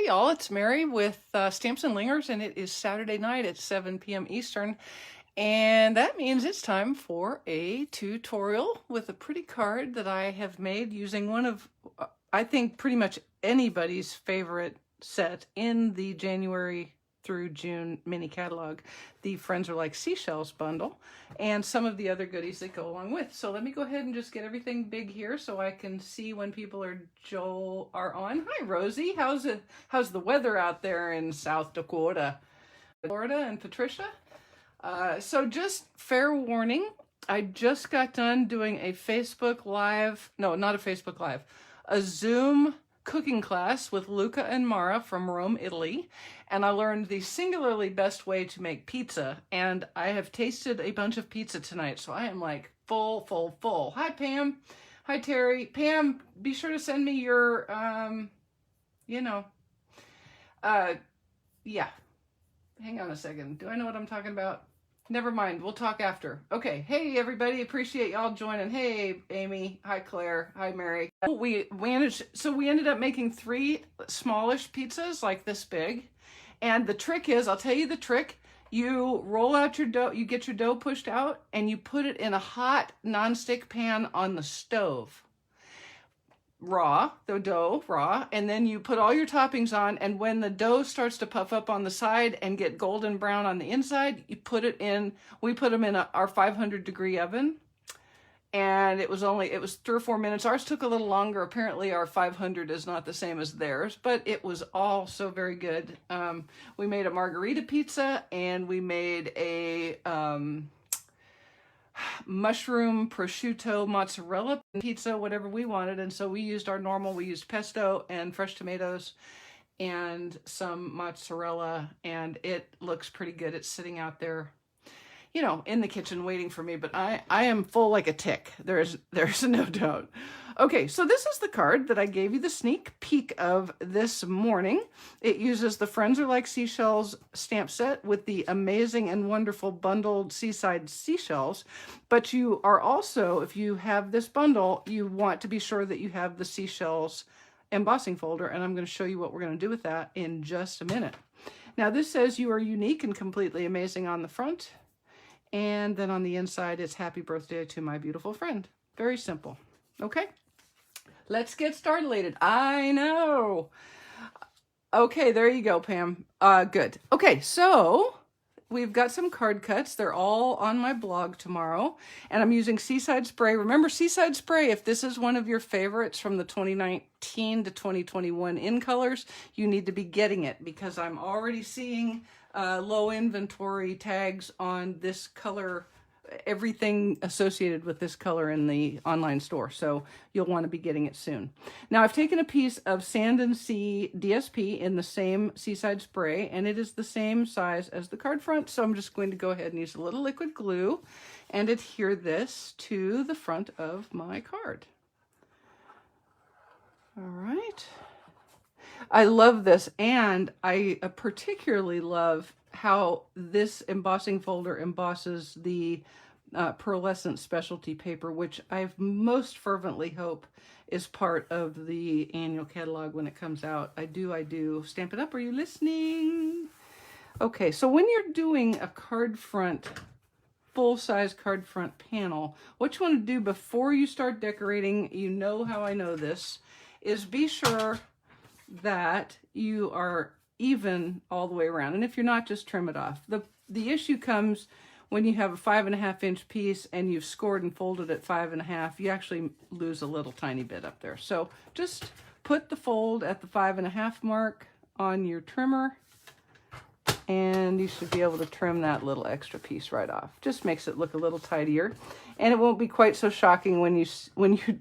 Hey y'all, it's Mary with Stamps-N-Lingers, and it is Saturday night at 7 p.m. Eastern, and that means it's time for a tutorial with a pretty card that I have made using one of, I think, pretty much anybody's favorite set in the January through June mini catalog, the Friends Are Like Seashells bundle, and some of the other goodies that go along with. So let me go ahead and just get everything big here so I can see when people are on. Hi Rosie, how's the weather out there in South Dakota? Florida and Patricia? So just fair warning, I just got done doing a Facebook Live, no, not a Facebook Live, a Zoom cooking class with Luca and Mara from Rome, Italy, and I learned the singularly best way to make pizza, and I have tasted a bunch of pizza tonight, so I am like full. Hi Pam. Hi Terry. Pam, be sure to send me your, yeah. Hang on a second. Do I know what I'm talking about? Never mind, we'll talk after. Okay, hey everybody, appreciate y'all joining. Hey Amy, hi Claire, hi Mary. We ended up making 3 smallish pizzas like this big. And the trick is, I'll tell you the trick, you roll out your dough, you get your dough pushed out, and you put it in a hot nonstick pan on the stove. The dough raw, and then you put all your toppings on, and when the dough starts to puff up on the side and get golden brown on the inside, you put it in, we put them in our 500-degree oven, and it was 3 or 4 minutes. Ours took a little longer. Apparently our 500 is not the same as theirs, but it was all so very good. We made a margarita pizza, and we made a mushroom prosciutto mozzarella pizza, whatever we wanted. And so we used we used pesto and fresh tomatoes and some mozzarella, and it looks pretty good. It's sitting out there, you know, in the kitchen waiting for me, but I am full like a tick. There's no doubt. Okay, so this is the card that I gave you the sneak peek of this morning. It uses the Friends Are Like Seashells stamp set with the amazing and wonderful bundled Seaside Seashells. But you are also, if you have this bundle, you want to be sure that you have the Seashells embossing folder, and I'm going to show you what we're going to do with that in just a minute. Now this says you are unique and completely amazing on the front, and then on the inside it's happy birthday to my beautiful friend. Very simple. Okay, let's get started. I know. Okay, there you go, Pam. Good. Okay, so we've got some card cuts. They're all on my blog tomorrow, and I'm using Seaside Spray. Remember Seaside Spray, if this is one of your favorites from the 2019 to 2021 in colors, you need to be getting it, because I'm already seeing low inventory tags on this color, everything associated with this color in the online store, so you'll want to be getting it soon. Now I've taken a piece of Sand and Sea DSP in the same Seaside Spray, and it is the same size as the card front, so I'm just going to go ahead and use a little liquid glue and adhere this to the front of my card. All right. I love this, and I particularly love how this embossing folder embosses the pearlescent specialty paper, which I most fervently hope is part of the annual catalog when it comes out. I do. Stamp It Up, are you listening? Okay, so when you're doing a card front, full-size card front panel, what you want to do before you start decorating, you know how I know this, is be sure that you are even all the way around. And if you're not, just trim it off. The issue comes when you have a 5.5-inch piece and you've scored and folded at 5.5, you actually lose a little tiny bit up there. So just put the fold at the 5.5 mark on your trimmer, and you should be able to trim that little extra piece right off. Just makes it look a little tidier, and it won't be quite so shocking when you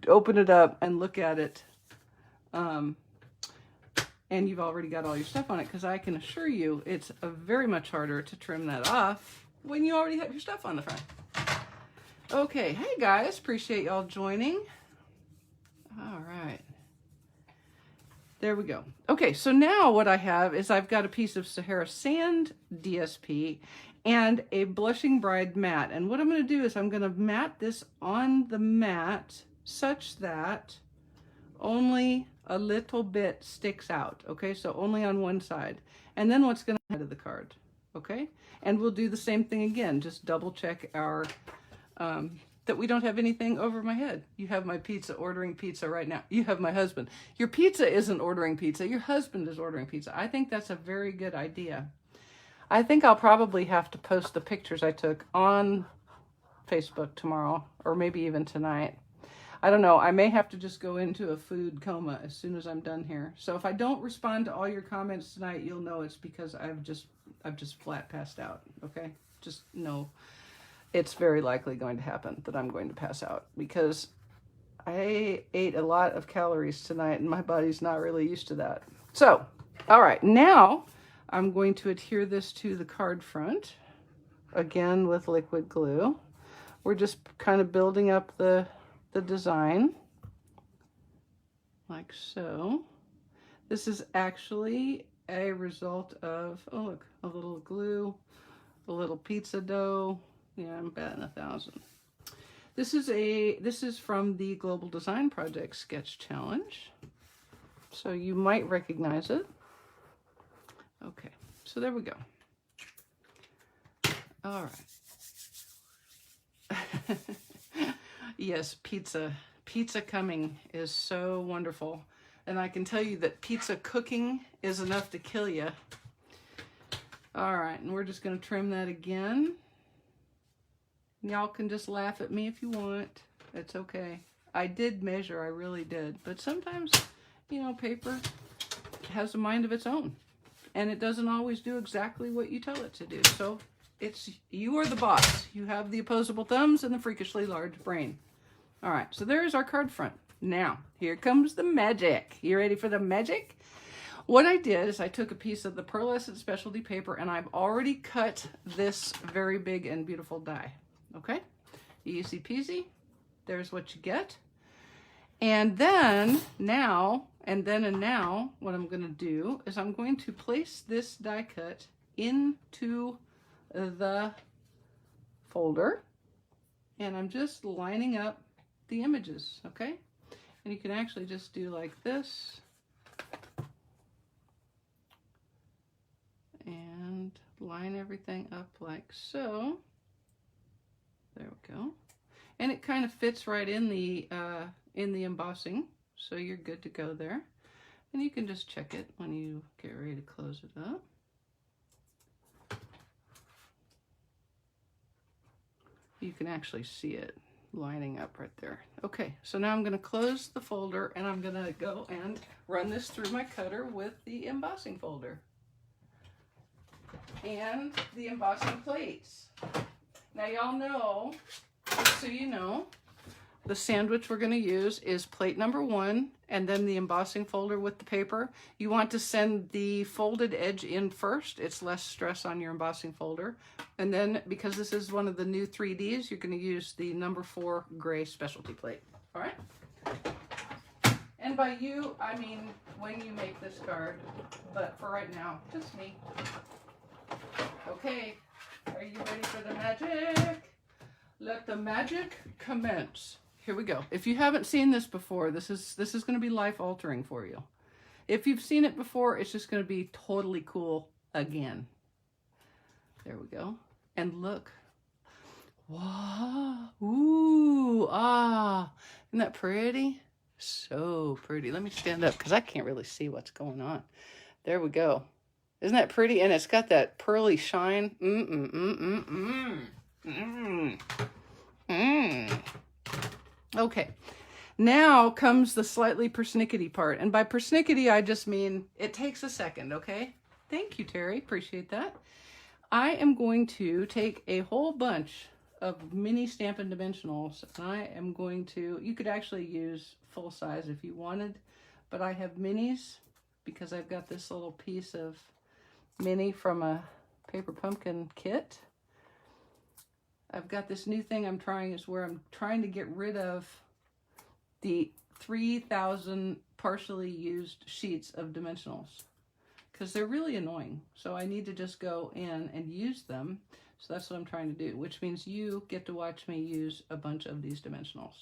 open it up and look at it and you've already got all your stuff on it, because I can assure you it's very much harder to trim that off when you already have your stuff on the front. Okay, hey guys, appreciate y'all joining. All right, there we go. Okay, so now what I have is I've got a piece of Sahara Sand DSP and a Blushing Bride mat, and what I'm going to do is I'm going to mat this on the mat such that only a little bit sticks out, okay? So only on one side. And then what's going to of the card, okay? And we'll do the same thing again. Just double check our, that we don't have anything over my head. You have my pizza ordering pizza right now. You have my husband. Your pizza isn't ordering pizza. Your husband is ordering pizza. I think that's a very good idea. I think I'll probably have to post the pictures I took on Facebook tomorrow, or maybe even tonight. I don't know. I may have to just go into a food coma as soon as I'm done here. So if I don't respond to all your comments tonight, you'll know it's because I've just flat passed out. Okay? Just know it's very likely going to happen that I'm going to pass out because I ate a lot of calories tonight and my body's not really used to that. So, all right, now I'm going to adhere this to the card front again with liquid glue. We're just kind of building up the design like so. This is actually a result of, oh look, a little glue, a little pizza dough. Yeah, I'm batting 1,000. This is from the Global Design Project Sketch Challenge. So you might recognize it. Okay, so there we go. All right. Yes, pizza. Pizza coming is so wonderful. And I can tell you that pizza cooking is enough to kill you. All right, and we're just going to trim that again. Y'all can just laugh at me if you want. It's okay. I did measure, I really did. But sometimes, you know, paper has a mind of its own. And it doesn't always do exactly what you tell it to do. So you are the boss. You have the opposable thumbs and the freakishly large brain. All right, so there's our card front. Now, here comes the magic. You ready for the magic? What I did is I took a piece of the pearlescent specialty paper and I've already cut this very big and beautiful die. Okay? Easy peasy. There's what you get. And then now, what I'm going to do is I'm going to place this die cut into the folder. And I'm just lining up the images, okay? And you can actually just do like this. And line everything up like so. There we go. And it kind of fits right in the embossing, so you're good to go there. And you can just check it when you get ready to close it up. You can actually see it lining up right there. Okay, so now I'm going to close the folder and I'm going to go and run this through my cutter with the embossing folder and the embossing plates. Now y'all know, just so you know, the sandwich we're going to use is plate number 1 and then the embossing folder with the paper. You want to send the folded edge in first. It's less stress on your embossing folder. And then, because this is one of the new 3Ds, you're going to use the number 4 gray specialty plate. All right? And by you, I mean when you make this card. But for right now, just me. Okay. Are you ready for the magic? Let the magic commence. Here we go. If you haven't seen this before, this is going to be life-altering for you. If you've seen it before, it's just going to be totally cool again. There we go. And look. Wow. Ooh. Ah. Isn't that pretty? So pretty. Let me stand up because I can't really see what's going on. There we go. Isn't that pretty? And it's got that pearly shine. Okay. Now comes the slightly persnickety part. And by persnickety, I just mean it takes a second, okay? Thank you, Terry. Appreciate that. I am going to take a whole bunch of mini Stampin' Dimensionals. And I am going to, you could actually use full size if you wanted, but I have minis because I've got this little piece of mini from a paper pumpkin kit. I've got this new thing I'm trying is where I'm trying to get rid of the 3,000 partially used sheets of dimensionals because they're really annoying. So I need to just go in and use them. So that's what I'm trying to do, which means you get to watch me use a bunch of these dimensionals.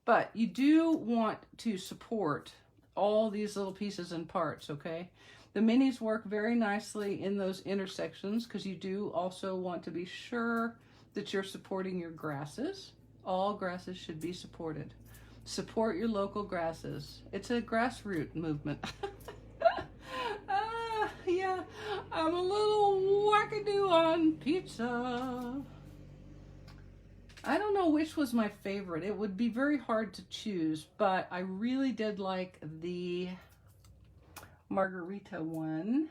But you do want to support all these little pieces and parts, okay? The minis work very nicely in those intersections because you do also want to be sure that you're supporting your grasses. All grasses should be supported. Support your local grasses. It's a grassroot movement. Yeah, I'm a little wackadoo on pizza. I don't know which was my favorite. It would be very hard to choose, but I really did like the margarita one.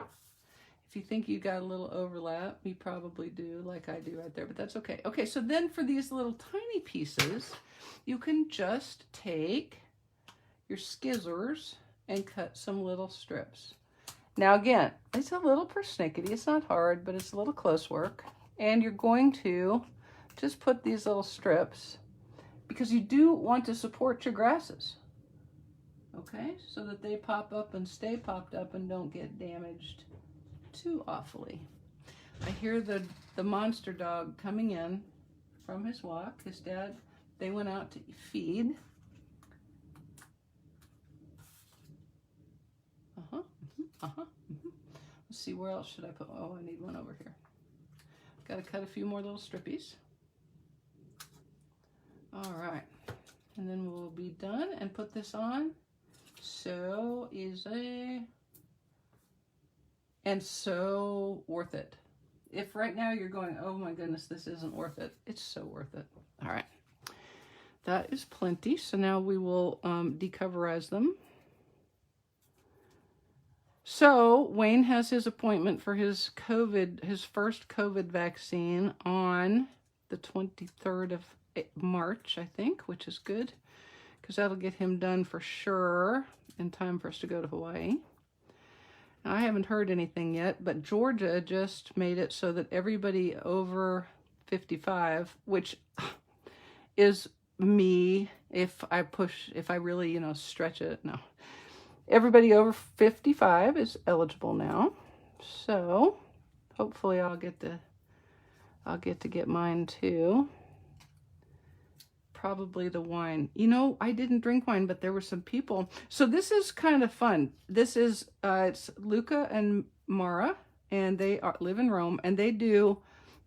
If you think you got a little overlap, you probably do, like I do right there, but that's okay. Okay, so then for these little tiny pieces, you can just take your scissors and cut some little strips. Now again, it's a little persnickety. It's not hard, but it's a little close work. And you're going to just put these little strips because you do want to support your grasses. Okay, so that they pop up and stay popped up and don't get damaged too awfully. I hear the monster dog coming in from his walk. His dad, they went out to feed. Let's see, where else should I put? Oh, I need one over here. Got to cut a few more little strippies. All right, and then we'll be done and put this on. So easy and so worth it. If right now you're going, oh my goodness, this isn't worth it, it's so worth it. All right, that is plenty. So now we will decoverize them. So Wayne has his appointment for his first COVID vaccine on the 23rd of March, I think, which is good because that'll get him done for sure in time for us to go to Hawaii. Now, I haven't heard anything yet, but Georgia just made it so that everybody over 55, which is me if I really, stretch it. No. Everybody over 55 is eligible now. So hopefully I'll get to get mine too. Probably the wine. I didn't drink wine, but there were some people. So this is kind of fun. This is, it's Luca and Mara, and they live in Rome, and they do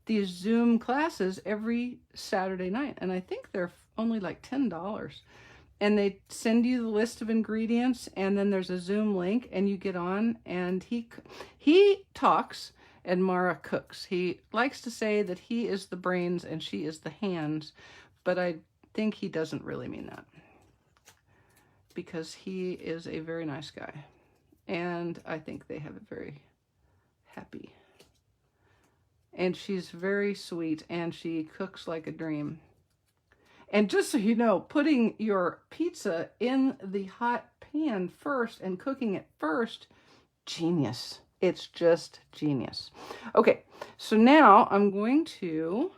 these Zoom classes every Saturday night. And I think they're only like $10. And they send you the list of ingredients, and then there's a Zoom link, and you get on, and he talks, and Mara cooks. He likes to say that he is the brains and she is the hands, but I think he doesn't really mean that because he is a very nice guy, and I think they have a very happy. And she's very sweet, and she cooks like a dream. And just so you know, putting your pizza in the hot pan first and cooking it first, genius. It's just genius. Okay, so now I'm going to,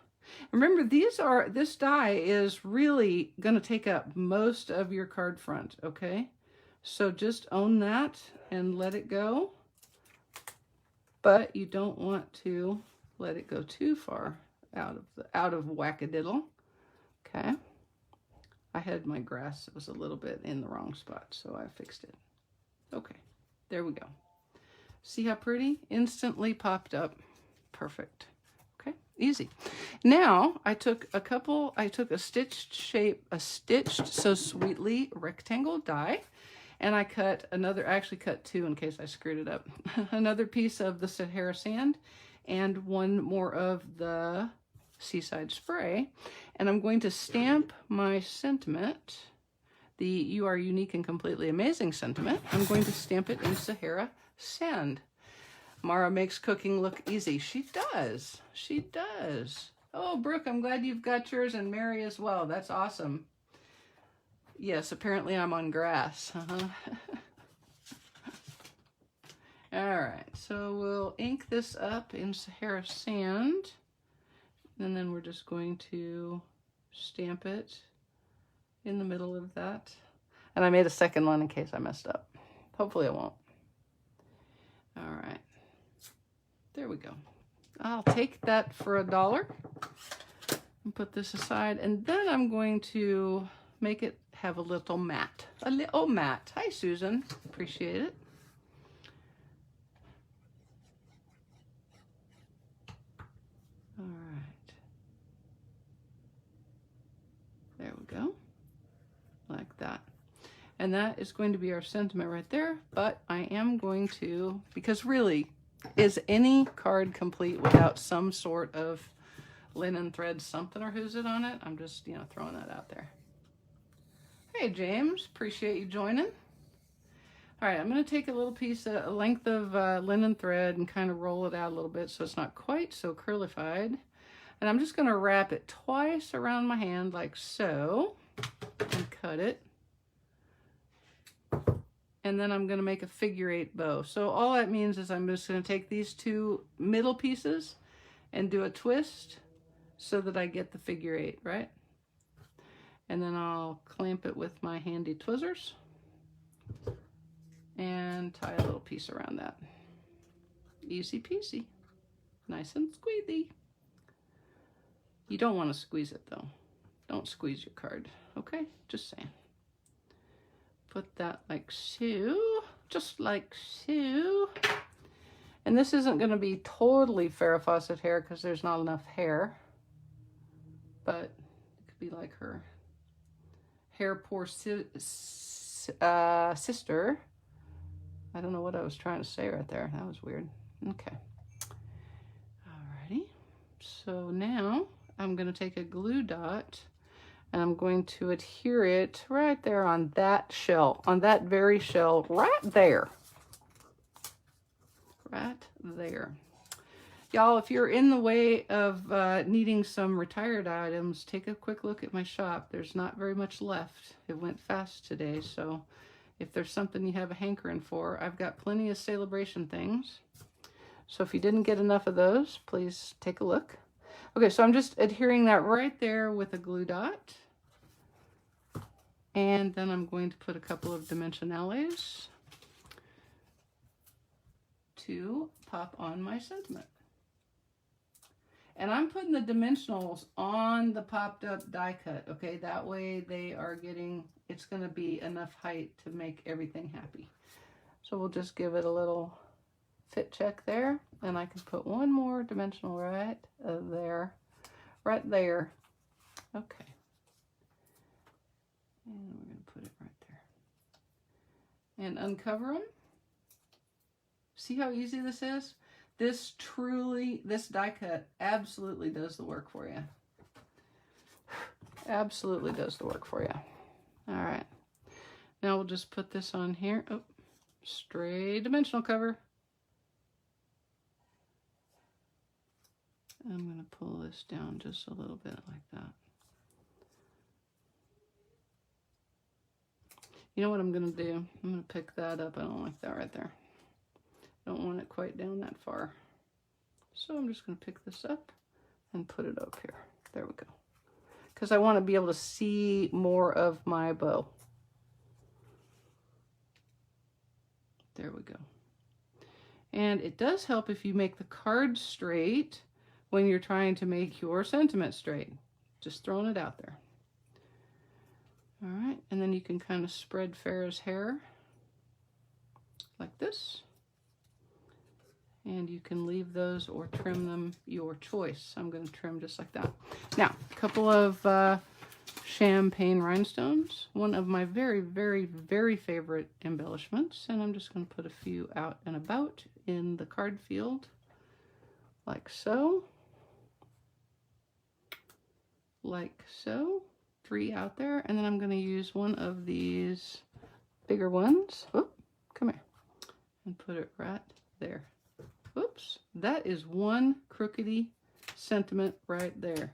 remember this die is really going to take up most of your card front, okay? So just own that and let it go. But you don't want to let it go too far out of whackadiddle. Okay, I had my grass, it was a little bit in the wrong spot, so I fixed it. Okay, there we go. See how pretty? Instantly popped up. Perfect. Okay, easy. Now I took a stitched so sweetly rectangle die, and I cut another, I actually cut two in case I screwed it up. Another piece of the Sahara sand and one more of the Seaside spray, and I'm going to stamp my sentiment, the "You Are Unique and Completely Amazing" sentiment. I'm going to stamp it in Sahara sand. Mara makes cooking look easy. She does. She does. Oh, Brooke, I'm glad you've got yours, and Mary as well. That's awesome. Yes, apparently I'm on grass. All right, so we'll ink this up in Sahara sand. And then we're just going to stamp it in the middle of that. And I made a second one in case I messed up. Hopefully I won't. All right. There we go. I'll take that for $1 and put this aside. And then I'm going to make it have a little mat. A little mat. Hi, Susan. Appreciate it. All right. There we go. Like that. And that is going to be our sentiment right there. But I am going to, because really, is any card complete without some sort of linen thread something or who's it on it? I'm just, you know, throwing that out there. Hey, James. Appreciate you joining. All right, I'm going to take a little piece, a length of linen thread and kind of roll it out a little bit so it's not quite so curlified. And I'm just going to wrap it twice around my hand like so and cut it. And then I'm going to make a figure-8 bow. So all that means is I'm just going to take these two middle pieces and do a twist so that I get the figure-8, right? And then I'll clamp it with my handy tweezers and tie a little piece around that. Easy peasy. Nice and squeezy. You don't want to squeeze it though. Don't squeeze your card, okay? Just saying. Put that like so, just like so. And this isn't going to be totally Farrah Fawcett hair because there's not enough hair. But it could be like her hair poor sister. I don't know what I was trying to say right there. That was weird. Okay. Alrighty. So now I'm going to take a glue dot and I'm going to adhere it right there on that shell, on that very shell, right there. Right there. Y'all, if you're in the way of needing some retired items, take a quick look at my shop. There's not very much left. It went fast today, so if there's something you have a hankering for, I've got plenty of celebration things. So if you didn't get enough of those, please take a look. Okay, so I'm just adhering that right there with a glue dot. And then I'm going to put a couple of dimensionales to pop on my sentiment. And I'm putting the dimensionals on the popped up die cut, okay? That way they are getting, it's gonna be enough height to make everything happy. So we'll just give it a little fit check there. And I can put one more dimensional right there. Right there. Okay. And we're going to put it right there. And uncover them. See how easy this is? This die cut absolutely does the work for you. Absolutely does the work for you. All right. Now we'll just put this on here. Oh, straight dimensional cover. I'm going to pull this down just a little bit like that. You know what I'm going to do? I'm going to pick that up. I don't like that right there. I don't want it quite down that far. So I'm just going to pick this up and put it up here. There we go. Because I want to be able to see more of my bow. There we go. And it does help if you make the card straight when you're trying to make your sentiment straight. Just throwing it out there. All right, and then you can kind of spread Farrah's hair like this. And you can leave those or trim them, your choice. I'm going to trim just like that. Now, a couple of champagne rhinestones. One of my very, very, very favorite embellishments. And I'm just going to put a few out and about in the card field, like so. Like so. 3 out there. And then I'm going to use one of these bigger ones. Oop, come here. And put it right there. Oops, that is one crookedy sentiment right there.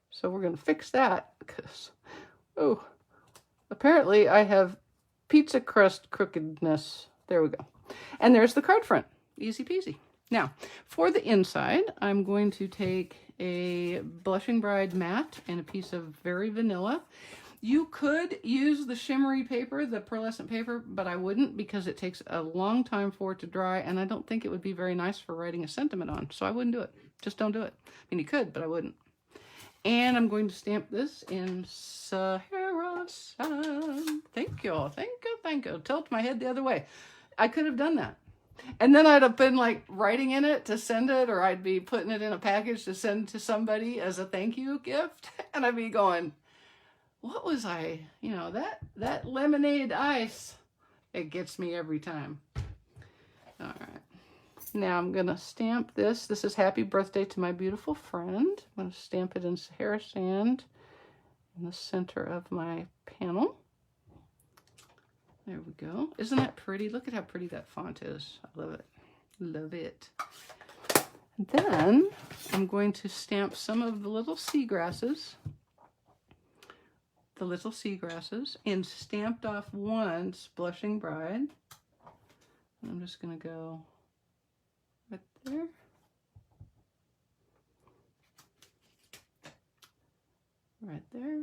So we're going to fix that because, oh, apparently I have pizza crust crookedness. There we go. And there's the card front. Easy peasy. Now, for the inside, I'm going to take a Blushing Bride matte and a piece of Very Vanilla. You could use the shimmery paper, the pearlescent paper, but I wouldn't because it takes a long time for it to dry, and I don't think it would be very nice for writing a sentiment on, so I wouldn't do it. Just don't do it. I mean, you could, but I wouldn't. And I'm going to stamp this in Sahara awesome. Thank you. Thank you. Thank you. Tilt my head the other way. I could have done that. And then I'd have been like writing in it to send it, or I'd be putting it in a package to send to somebody as a thank you gift. And I'd be going, what was I, you know, that lemonade ice, it gets me every time. All right. Now I'm going to stamp this. This is Happy Birthday to My Beautiful Friend. I'm going to stamp it in Sahara Sand in the center of my panel. There we go. Isn't that pretty? Look at how pretty that font is. I love it. Love it. And then I'm going to stamp some of the little seagrasses. The little seagrasses in Stamped Off Once Blushing Bride. I'm just going to go right there. Right there.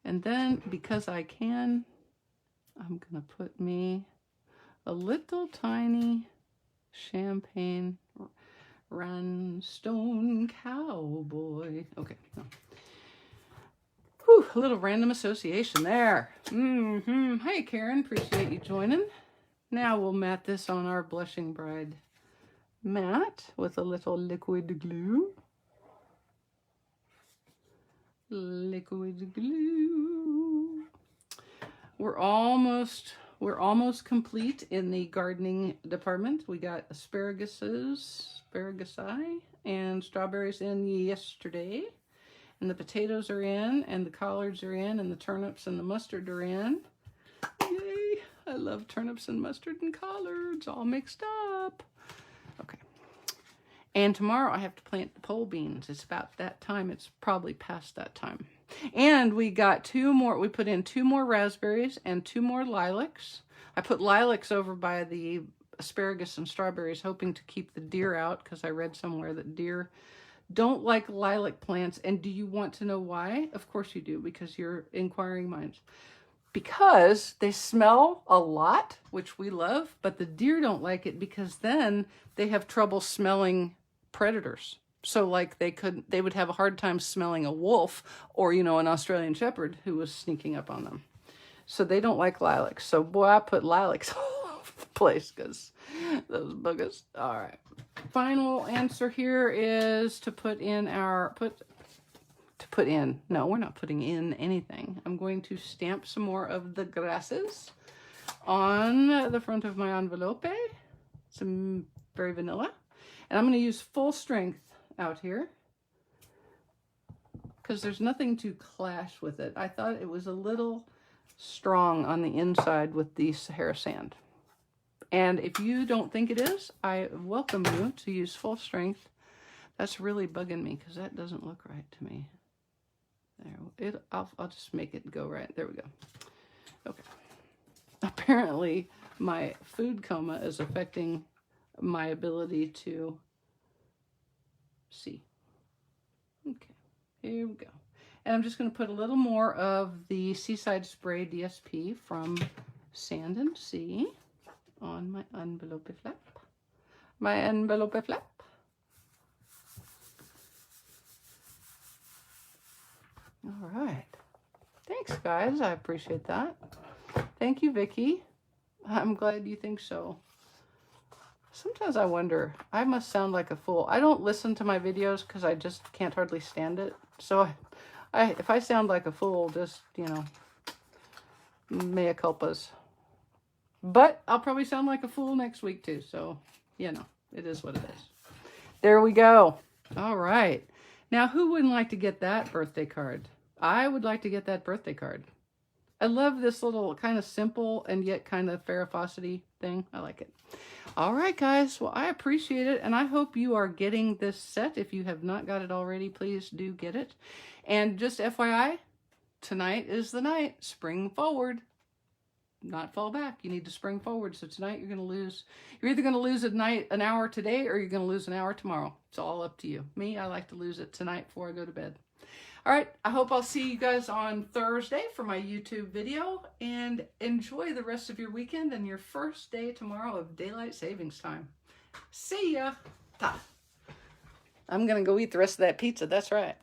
And then, because I can, I'm going to put me a little tiny champagne rhinestone cowboy. Okay. No. Whew, a little random association there. Hey, Karen, appreciate you joining. Now we'll mat this on our Blushing Bride mat with a little liquid glue. Liquid glue. We're almost complete in the gardening department. We got asparagusi, and strawberries in yesterday. And the potatoes are in, and the collards are in, and the turnips and the mustard are in. Yay! I love turnips and mustard and collards all mixed up. Okay. And tomorrow I have to plant the pole beans. It's about that time. It's probably past that time. And we got two more. We put in 2 more raspberries and 2 more lilacs. I put lilacs over by the asparagus and strawberries, hoping to keep the deer out, because I read somewhere that deer don't like lilac plants. And do you want to know why? Of course you do, because you're inquiring minds. Because they smell a lot, which we love, but the deer don't like it because then they have trouble smelling predators. So like they would have a hard time smelling a wolf or, you know, an Australian shepherd who was sneaking up on them. So they don't like lilacs. So boy, I put lilacs all over the place because those buggers. All right. Final answer here is to put in our, no, we're not putting in anything. I'm going to stamp some more of the grasses on the front of my envelope. Some very vanilla. And I'm going to use full strength out here because there's nothing to clash with it. I thought it was a little strong on the inside with the Sahara Sand. And if you don't think it is, I welcome you to use full strength. That's really bugging me because that doesn't look right to me. There, I'll just make it go right. There we go. Okay. Apparently, my food coma is affecting my ability to see. Okay, here we go. And I'm just going to put a little more of the Seaside Spray DSP from Sand and Sea on my envelope flap. My envelope flap. All right. Thanks, guys. I appreciate that. Thank you, Vicki. I'm glad you think so. Sometimes I wonder, I must sound like a fool. I don't listen to my videos because I just can't hardly stand it. So if I sound like a fool, just, you know, mea culpas. But I'll probably sound like a fool next week too. So, you know, it is what it is. There we go. All right. Now, who wouldn't like to get that birthday card? I would like to get that birthday card. I love this little kind of simple and yet kind of Farrah thing. I like it. All right, guys. Well, I appreciate it. And I hope you are getting this set. If you have not got it already, please do get it. And just FYI, tonight is the night. Spring forward. Not fall back. You need to spring forward. So tonight you're going to lose. You're either going to lose an hour today or you're going to lose an hour tomorrow. It's all up to you. Me, I like to lose it tonight before I go to bed. All right. I hope I'll see you guys on Thursday for my YouTube video, and enjoy the rest of your weekend and your first day tomorrow of daylight savings time. See ya. Ta. I'm going to go eat the rest of that pizza. That's right.